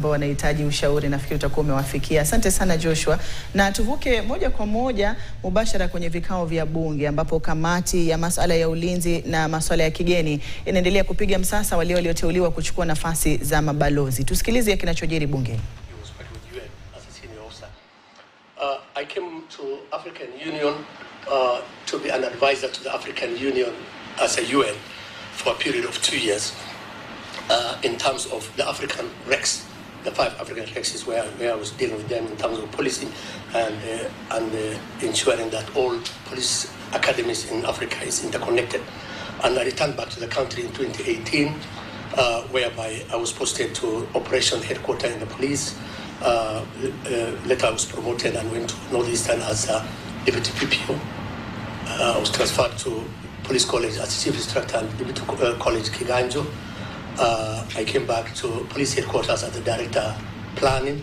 ambao wanahitaji ushauri, nafikiri utakuwa umewafikia. Asante sana Joshua, na tuvuke moja kwa moja mubashara kwenye vikao vya bunge ambapo kamati ya masuala ya ulinzi na masuala ya kigeni inaendelea kupiga msasa wale walioteuliwa kuchukua nafasi za mabalozi. Tusikilize kinachojiri bungeni. I came to African Union to be an advisor to the African Union as a UN for a period of 2 years in terms of the African RECs. The 5 African RECs where I was dealing with them in terms of policy and ensuring that all police academies in Africa is interconnected. And I returned back to the country in 2018, whereby I was posted to Operation Headquarters in the police. Later I was promoted and went to Northeastern as a deputy PPO. I was transferred to Police College as chief instructor and deputy college Kiganjo. I came back to police headquarters as the director planning,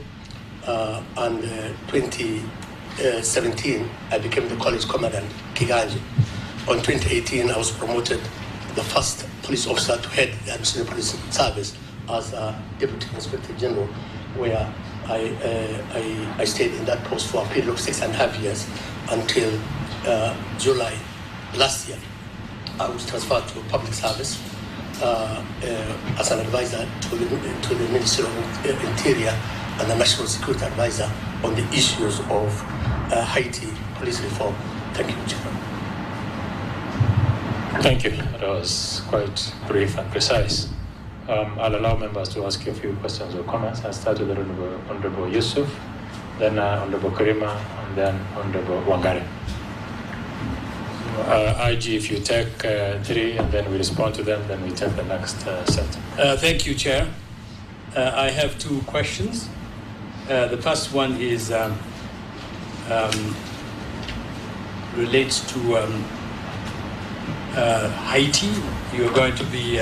and 2017 I became the college commandant Kiganjo. On 2018 I was promoted the first police officer to head the administrative police service as a deputy inspector general, where I stayed in that post for a period of 6.5 years until July last year. I was transferred to public service as an advisor to the Ministry of Interior and the National Security Advisor on the issues of Haiti police reform. Thank you, Chairman. Thank you. That was quite brief and precise. I'll allow members to ask you a few questions or comments. I'll start with Honorable Yusuf, then Honorable Karima, and then Honorable Wangari. IG, if you take 3 and then we respond to them, then we take the next set. Thank you, Chair. I have 2 questions. The first one is relates to Haiti. You're going to be,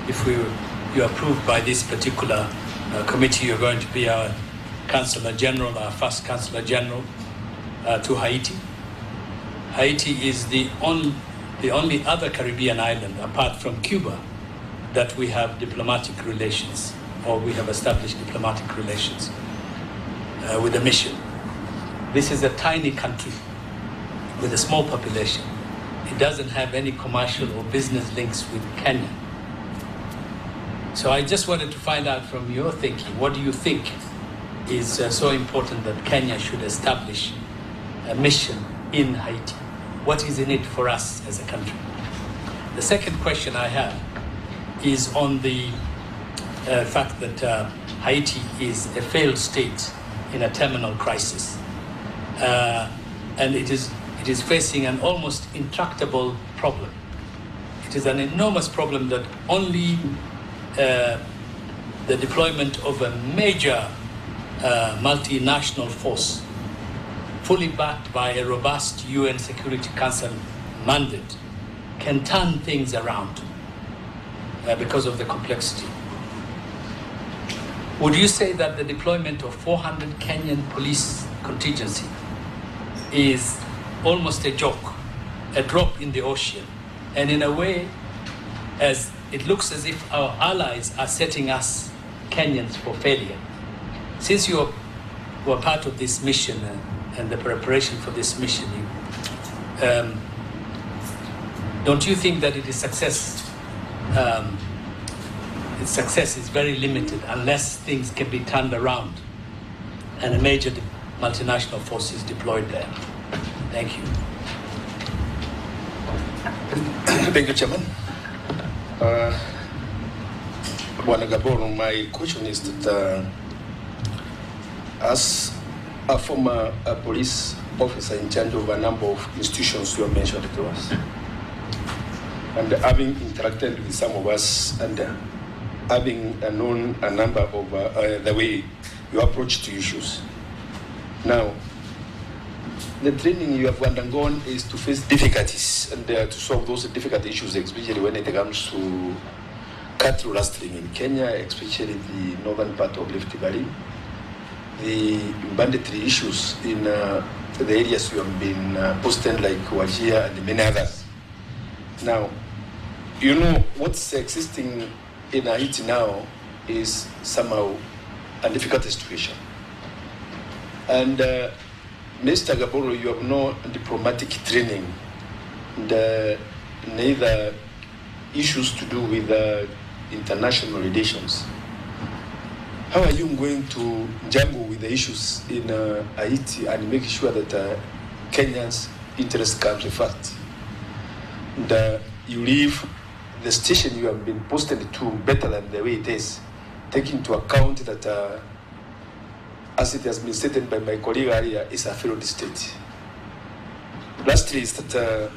if you're approved by this particular committee, you're going to be our Consular General, our first Consular General to Haiti. Haiti is the only other Caribbean island, apart from Cuba, that we have diplomatic relations, or we have established diplomatic relations with a mission. This is a tiny country with a small population. It doesn't have any commercial or business links with Kenya. So I just wanted to find out from your thinking, what do you think is so important that Kenya should establish a mission in Haiti? What is in it for us as a country? The second question I have is on the fact that Haiti is a failed state in a terminal crisis. And it is facing an almost intractable problem. It is an enormous problem that only the deployment of a major multinational force, fully backed by a robust UN Security Council mandate, can turn things around because of the complexity. Would you say that the deployment of 400 Kenyan police contingency is almost a joke, a drop in the ocean, and in a way, as it looks as if our allies are setting us Kenyans for failure? Since you were part of this mission and the preparation for this mission, don't you think that its success is very limited unless things can be turned around and a major multinational force is deployed there? Thank you. Thank you, Chairman. My question is that as a former police officer in charge of a number of institutions you have mentioned to us, and having interacted with some of us and having known a number of the way you approach to issues. Now, the training you have undergone is to face difficulties and to solve those difficult issues, especially when it comes to cattle rustling in Kenya, especially the northern part of Rift Valley, the banditry issues in the areas you have been posted, like Wajir and many others. Now, you know what's existing in Haiti now is somehow a difficult situation. And Mr. Gaboro, you have no diplomatic training, and neither issues to do with international relations. How are you going to juggle with the issues in Haiti and make sure that Kenyans' interests comes first? And you leave the station you have been posted to better than the way it is, taking into account that, as it has been stated by my colleague earlier, is a failed state. Lastly, is that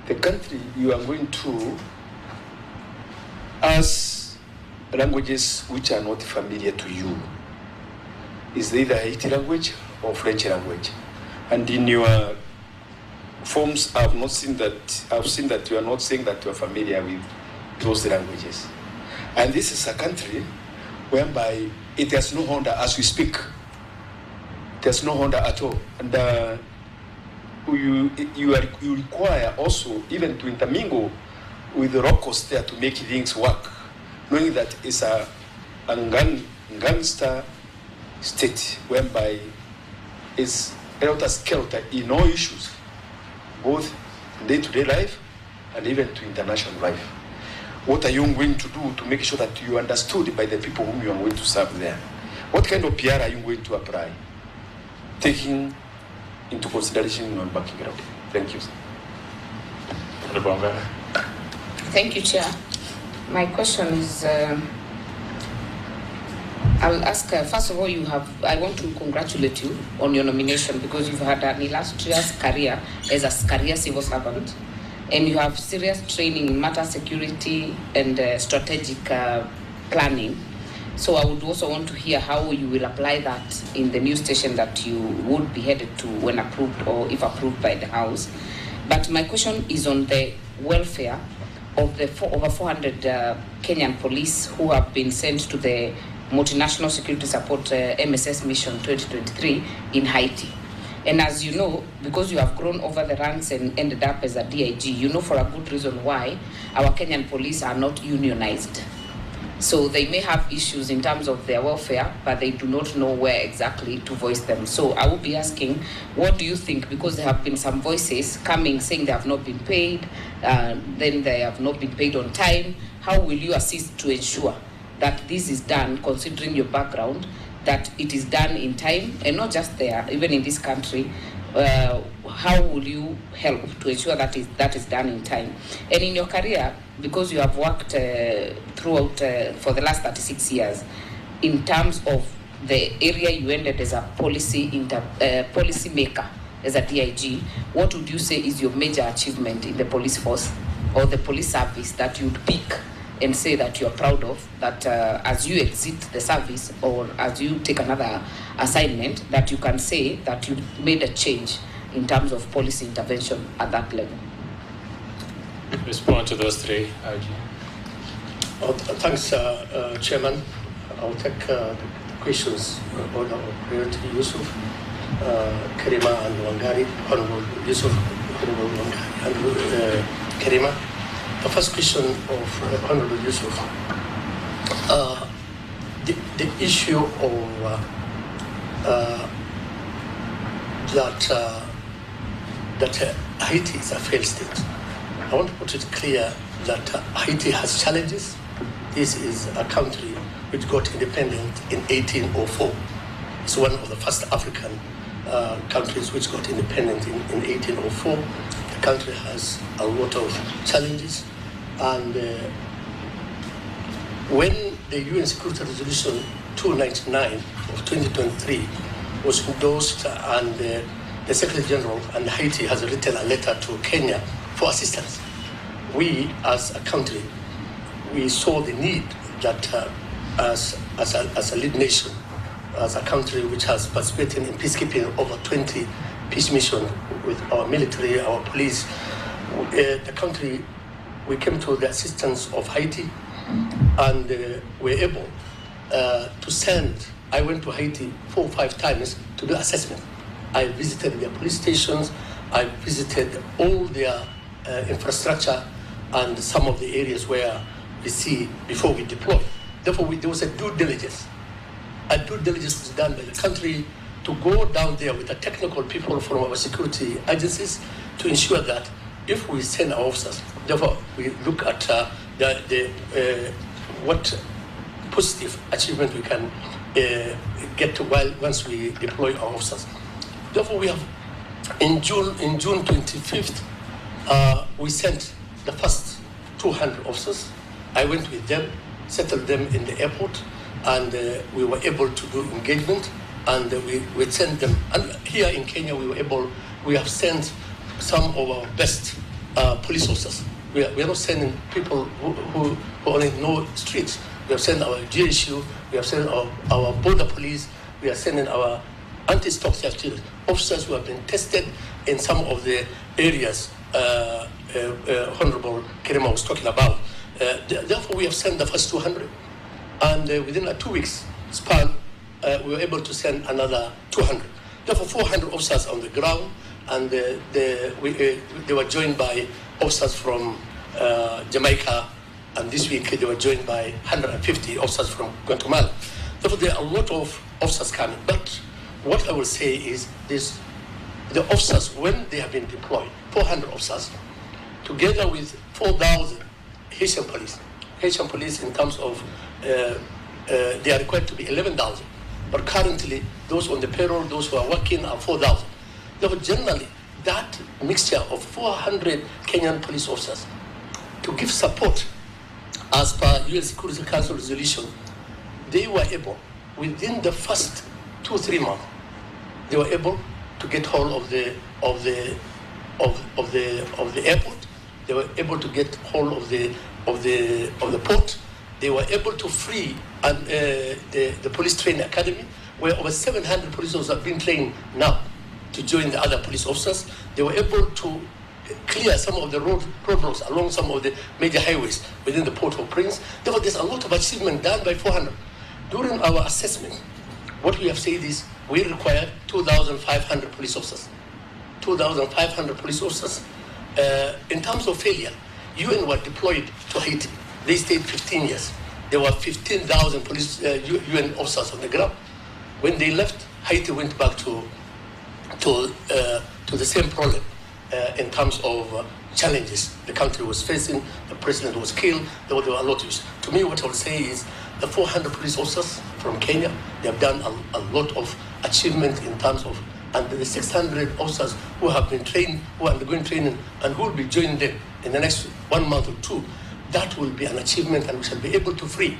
the country you are going to has languages which are not familiar to you. Is either Haiti language or French language. And in your forms, I've seen that you are not saying that you are familiar with those languages. And this is a country whereby it has no Honda as we speak. There's no Honda at all. And you require also even to intermingle with the locals there to make things work, knowing that it's a gangster state whereby it's helter-skelter in all issues, both day-to-day life and even to international life. What are you going to do to make sure that you are understood by the people whom you are going to serve there? What kind of PR are you going to apply, taking into consideration your background? Thank you, sir. Thank you, Chair. My question is, I'll ask, first of all, I want to congratulate you on your nomination because you've had an illustrious career as a career civil servant, and you have serious training in matter security and strategic planning. So I would also want to hear how you will apply that in the new station that you would be headed to when approved or if approved by the House. But my question is on the welfare of the over 400 Kenyan police who have been sent to the Multinational Security Support MSS Mission 2023 in Haiti. And as you know, because you have grown over the ranks and ended up as a DIG, you know for a good reason why our Kenyan police are not unionized. So they may have issues in terms of their welfare, but they do not know where exactly to voice them. So I will be asking, what do you think? Because there have been some voices coming saying they have not been paid, then they have not been paid on time. How will you assist to ensure that this is done, considering your background, that it is done in time, and not just there, even in this country? How will you help to ensure that is done in time? And in your career, because you have worked throughout for the last 36 years, in terms of the area you ended as a policy maker, as a DIG, what would you say is your major achievement in the police force or the police service that you'd pick and say that you're proud of, that as you exit the service or as you take another assignment, that you can say that you made a change in terms of policy intervention at that level? Respond to those three, IG. Thanks, Chairman. I'll take the questions order of priority. Yusuf, Karima and Wangari, Honorable Yusuf, Honorable Wangari, and Karima. The first question of Honorable Yusuf, the issue of that Haiti is a failed state. I want to put it clear that Haiti has challenges. This is a country which got independent in 1804. It's one of the first African countries which got independent in 1804. The country has a lot of challenges, and when the UN Security Resolution 299 of 2023 was endorsed, and the Secretary General and Haiti has written a letter to Kenya for assistance, we as a country, we saw the need that as a lead nation, as a country which has participated in peacekeeping over 20 peace missions with our military, our police, the country, we came to the assistance of Haiti, and were able to send. I went to Haiti 4 or 5 times to do assessment. I visited their police stations, I visited all their infrastructure and some of the areas where we see before we deploy. Therefore, there was a due diligence a due diligence is done by the country to go down there with the technical people from our security agencies to ensure that if we send our officers, therefore we look at what positive achievement we can get to once we deploy our officers. Therefore, we have in June 25th, we sent the first 200 officers. I went with them, settled them in the airport, and we were able to do engagement, and we sent them. And here in Kenya, we have sent some of our best police officers. We are not sending people who only know streets. We have sent our GSU, we have sent our border police, we are sending our anti-stock theft officers who have been tested in some of the areas Honorable Kirima was talking about. Therefore, we have sent the first 200, and within a 2 weeks span, we were able to send another 200. Therefore, 400 officers on the ground, and they were joined by officers from Jamaica, and this week they were joined by 150 officers from Guatemala. Therefore, there are a lot of officers coming. But what I will say is this: the officers, when they have been deployed, 400 officers, together with 4,000 Haitian police in terms of, they are required to be 11,000. But currently, those on the payroll, those who are working are 4,000. Therefore, generally, that mixture of 400 Kenyan police officers to give support as per UN Security Council resolution, they were able, within the first 2-3 months, they were able to get hold of the airport. They were able to get hold of the port. They were able to free the police training academy, where over 700 police officers have been trained now to join the other police officers. They were able to clear some of the roadblocks along some of the major highways within the Port of Prince. Therefore, there's a lot of achievement done by 400. During our assessment, what we have said is we require 2,500 police officers. 2,500 police officers. In terms of failure, UN were deployed to Haiti. They stayed 15 years. There were 15,000 police UN officers on the ground. When they left, Haiti went back to the same problem in terms of challenges the country was facing. The president was killed. There were a lot of issues. To me, what I would say is the 400 police officers from Kenya, they have done a lot of achievement in terms of, and the 600 officers who have been trained, who are undergoing training, and who will be joining them in the next 1 month or 2, that will be an achievement, and we shall be able to free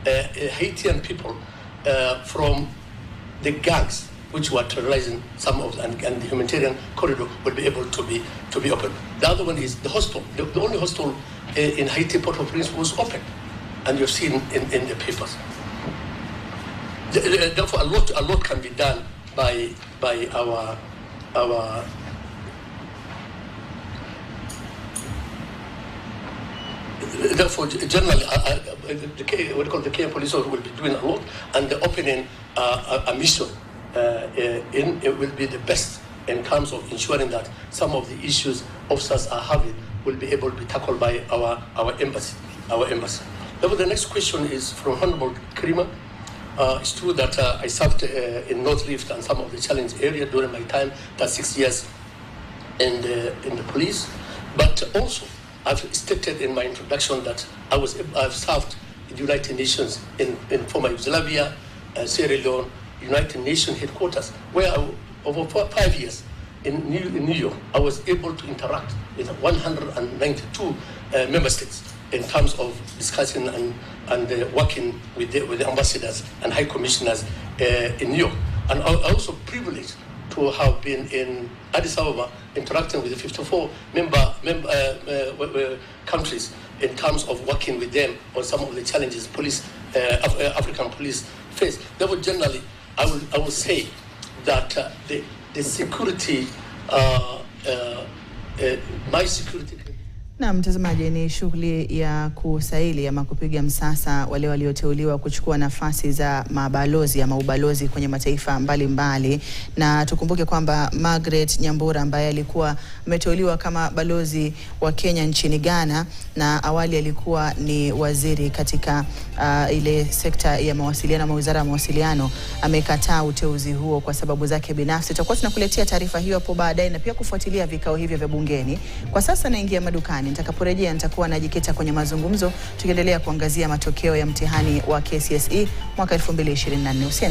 Haitian people from the gangs which were terrorizing some of, and the humanitarian corridor will be able to be open. The other one is the hostel. The only hostel in Haiti, Port-au-Prince, was open, and you've seen in the papers. Therefore, a lot can be done by our therefore, generally, the Kenya Police will be doing a lot, and the opening a mission it will be the best in terms of ensuring that some of the issues officers are having will be able to be tackled by our embassy. Therefore, the next question is from Honorable Kirima. It's true that I served in North Rift and some of the challenge area during my time, that's 6 years in the police. But also, I've stated in my introduction that I've served in the United Nations in former Yugoslavia, Sierra Leone, United Nations headquarters, where over 5 years in New York, I was able to interact with 192 member states in terms of discussing and working with the ambassadors and high commissioners in New York. And I also privileged to have been in Addis Ababa interacting with the 54 member countries in terms of working with them on some of the challenges African police face. Therefore, generally, I will say that the security, my security Na mtazamaji, ni shughuli ya kusaili ama kupiga msasa wale walioteuliwa kuchukua nafasi za mabalozi ama ubalozi kwenye mataifa mbalimbali. Na tukumbuke kwamba Margaret Nyambura ambaye alikuwa ameteuliwa kama balozi wa Kenya nchini Ghana, na awali alikuwa ni waziri katika ile sekta ya mawasiliano ama wizara ya mawasiliano, amekataa uteuzi huo kwa sababu zake binafsi. Tutakuwa tunakuletea taarifa hiyo hapo baadaye na pia kufuatilia vikao hivyo vya bungeni. Kwa sasa naingia madukani. Nitakaporejea nitakuwa najikita kwenye mazungumzo tukiendelea kuangazia matokeo ya mtihani wa KCSE mwaka 2024. Usiende.